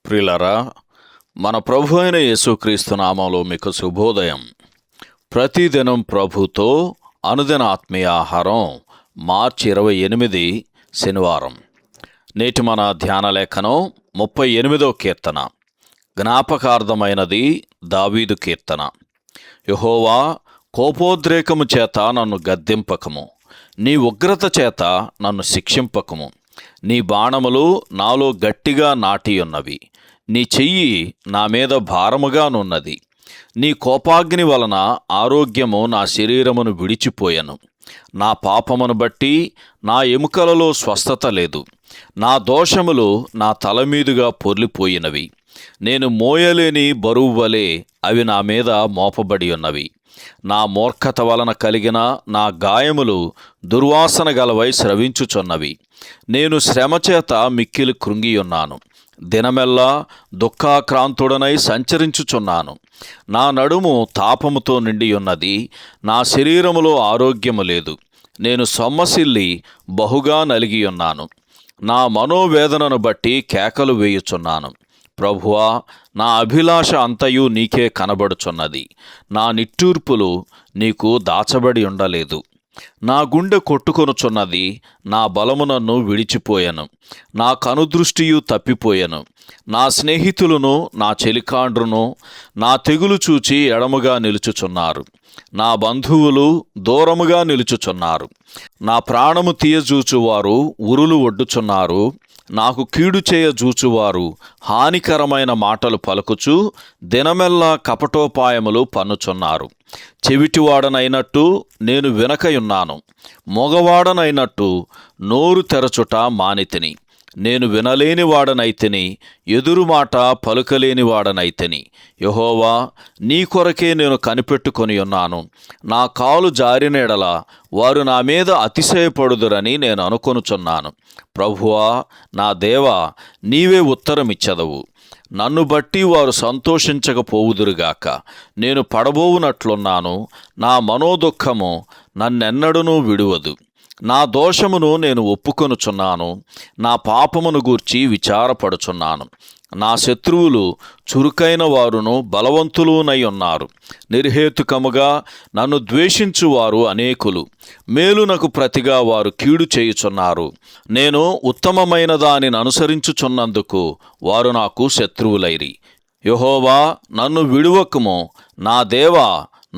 ప్రియులారా, మన ప్రభు అయిన యేసుక్రీస్తు నామంలో మీకు శుభోదయం. ప్రతిదినం ప్రభుతో అనుదిన ఆత్మీయ ఆహారం, మార్చి 28 శనివారం. నేటి మన ధ్యాన లేఖనం 38వ కీర్తన. జ్ఞాపకార్థమైనది దావీదు కీర్తన. యెహోవా, కోపోద్రేకము చేత నన్ను గద్దింపకము, నీ ఉగ్రత చేత నన్ను శిక్షింపకము. నీ బాణములు నాలో గట్టిగా నాటియున్నవి, నీ చెయ్యి నా మీద భారముగానున్నది. నీ కోపాగ్ని వలన ఆరోగ్యము నా శరీరమును విడిచిపోయెను. నా పాపమును బట్టి నా ఎముకలలో స్వస్థత లేదు. నా దోషములు నా తల మీదుగా పొర్లిపోయినవి. నేను మోయలేని బరువు వలె అవి నా మీద మోపబడి ఉన్నవి. నా మూర్ఖత వలన కలిగిన నా గాయములు దుర్వాసన గలవై స్రవించుచున్నవి. నేను శ్రమచేత మిక్కిలి కృంగియున్నాను. దినమెల్లా దుఃఖాక్రాంతుడనై సంచరించుచున్నాను. నా నడుము తాపముతో నిండియున్నది, నా శరీరములో ఆరోగ్యము లేదు. నేను సొమ్మసిల్లి బహుగా నలిగియున్నాను. నా మనోవేదనను బట్టి కేకలు వేయుచున్నాను. ప్రభువా, నా అభిలాష అంతయు నీకే కనబడుచున్నది. నా నిట్టూర్పులు నీకు దాచబడి ఉండలేదు. నా గుండె కొట్టుకొనుచున్నది, నా బలము నన్ను విడిచిపోయెను. నా కనుదృష్టియు తప్పిపోయెను. నా స్నేహితులను, నా చెలికాండ్రును నా తెగులు చూచి ఎడముగా నిలుచుచున్నారు. నా బంధువులు దూరముగా నిలుచుచున్నారు. నా ప్రాణము తీయజూచువారు ఉరులు ఒడ్డుచున్నారు. నాకు కీడు చేయ జూచువారు హానికరమైన మాటలు పలుకుచు దినమెల్లా కపటోపాయములు పన్నుచున్నారు. చెవిటివాడనైనట్టు నేను వినకయున్నాను, మగవాడనైనట్టు నోరు తెరచుట మానితిని. నేను వినలేని వాడనైతిని, ఎదురుమాట పలుకలేని వాడనైతిని. యెహోవా, నీ కొరకే నేను కనిపెట్టుకొని ఉన్నాను. నా కాలు జారిన ఎడల వారు నా మీద అతిశయపడుదురని నేను అనుకొనుచున్నాను. ప్రభువా, నా దేవా, నీవే ఉత్తరమిచ్చదవు. నన్ను బట్టి వారు సంతోషించకపోవుదురుగాక. నేను పడబోవునట్లున్నాను. నా మనోదుఃఖము నన్నెన్నడూనూ విడువదు. నా దోషమును నేను ఒప్పుకొనుచున్నాను. నా పాపమును గూర్చి విచారపడుచున్నాను. నా శత్రువులు చురుకైన వారును బలవంతులునై ఉన్నారు. నిర్హేతుకముగా నన్ను ద్వేషించువారు అనేకులు. మేలునకు ప్రతిగా వారు కీడు చేయుచున్నారు. నేను ఉత్తమమైన దానిని అనుసరించుచున్నందుకు వారు నాకు శత్రువులైరి. యెహోవా, నన్ను విడువకుము. నా దేవా,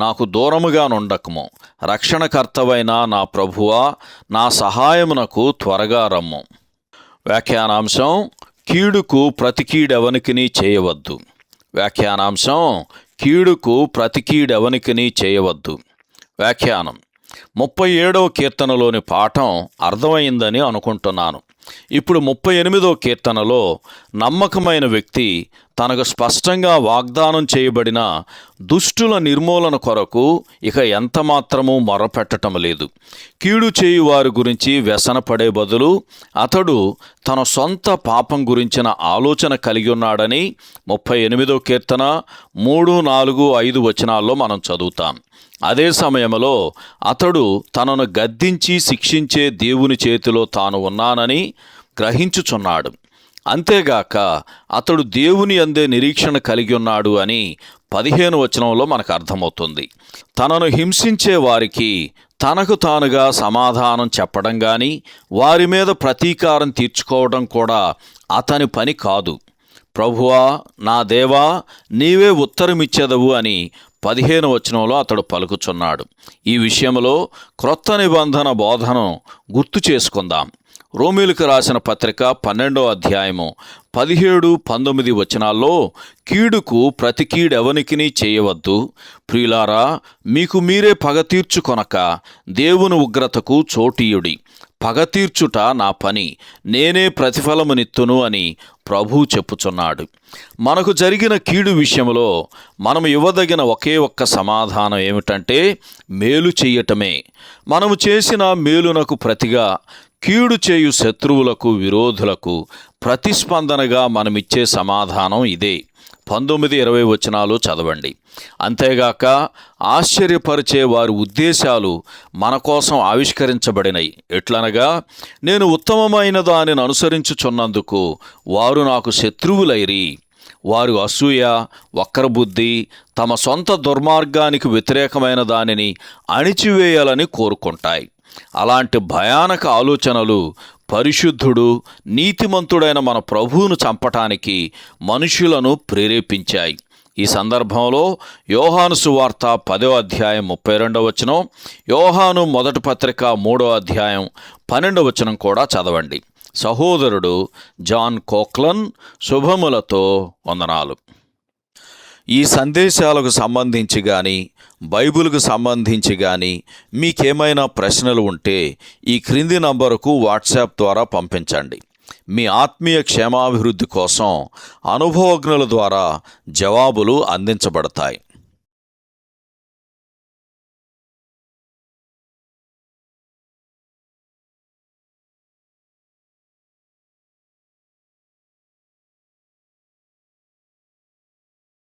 నాకు దూరముగా నుండకము. రక్షణకర్తవైన నా ప్రభువా, నా సహాయమునకు త్వరగా రమ్ము. వ్యాఖ్యానాంశం: కీడుకు ప్రతి కీడెవనికిని చేయవద్దు. వ్యాఖ్యానాంశం: కీడుకు ప్రతి కీడెవనికిని చేయవద్దు. వ్యాఖ్యానం: 37వ కీర్తనలోని పాఠం అర్థమైందని అనుకుంటున్నాను. ఇప్పుడు 38వ కీర్తనలో నమ్మకమైన వ్యక్తి తనకు స్పష్టంగా వాగ్దానం చేయబడిన దుష్టుల నిర్మూలన కొరకు ఇక ఎంతమాత్రమూ మొరపెట్టడం లేదు. కీడు చేయు వారి గురించి వ్యసనపడే బదులు అతడు తన సొంత పాపం గురించిన ఆలోచన కలిగి ఉన్నాడని 38వ కీర్తన 3, 4, 5 వచనాల్లో మనం చదువుతాం. అదే సమయంలో అతడు తనను గద్దించి శిక్షించే దేవుని చేతిలో తాను ఉన్నానని గ్రహించుచున్నాడు. అంతేగాక అతడు దేవుని యందే నిరీక్షణ కలిగి ఉన్నాడు అని 15వ వచనంలో మనకు అర్థమవుతుంది. తనను హింసించే వారికి తనకు తానుగా సమాధానం చెప్పడం కానీ వారి మీద ప్రతీకారం తీర్చుకోవడం కూడా అతని పని కాదు. ప్రభువా, నా దేవా, నీవే ఉత్తరమిచ్చెదవు అని 15వ వచనంలో అతడు పలుకుచున్నాడు. ఈ విషయంలో క్రొత్త నిబంధన బోధను గుర్తు చేసుకుందాం. రోమీయులకు రాసిన పత్రిక 12వ అధ్యాయము 17, 19 వచనాల్లో కీడుకు ప్రతి కీడెవనికిని చేయవద్దు. ప్రియులారా, మీకు మీరే పగ తీర్చుకొనక దేవుని ఉగ్రతకు చోటీయుడి. పగ తీర్చుట నా పని, నేనే ప్రతిఫలమునిత్తును అని ప్రభువు చెప్పుచున్నాడు. మనకు జరిగిన కీడు విషయంలో మనము ఇవ్వదగిన ఒకే ఒక్క సమాధానం ఏమిటంటే మేలు చెయ్యటమే. మనము చేసిన మేలునకు ప్రతిగా కీడు చేయు శత్రువులకు, విరోధులకు ప్రతిస్పందనగా మనమిచ్చే సమాధానం ఇదే. 19-20 వచనాలు చదవండి. అంతేగాక ఆశ్చర్యపరిచే వారి ఉద్దేశాలు మన కోసం ఆవిష్కరించబడినవి. ఎట్లనగా, నేను ఉత్తమమైన దానిని అనుసరించుచున్నందుకు వారు నాకు శత్రువులైరి. వారు అసూయ, వక్రబుద్ధి, తమ సొంత దుర్మార్గానికి వ్యతిరేకమైన దానిని అణిచివేయాలని కోరుకుంటాయి. అలాంటి భయానక ఆలోచనలు పరిశుద్ధుడు, నీతిమంతుడైన మన ప్రభువును చంపటానికి మనుషులను ప్రేరేపించాయి. ఈ సందర్భంలో యోహాను సువార్త 10వ అధ్యాయం 32వ వచనం, యోహాను మొదటి పత్రిక 3వ అధ్యాయం 12వ వచనం కూడా చదవండి. సహోదరుడు జాన్ కోక్లన్ శుభములతో వందనాలు. ఈ సందేశాలకు సంబంధించి కానీ, బైబిల్కు సంబంధించి కానీ మీకేమైనా ప్రశ్నలు ఉంటే ఈ క్రింది నంబరుకు వాట్సాప్ ద్వారా పంపించండి. మీ ఆత్మీయ క్షేమాభివృద్ధి కోసం అనుభవజ్ఞుల ద్వారా జవాబులు అందించబడతాయి.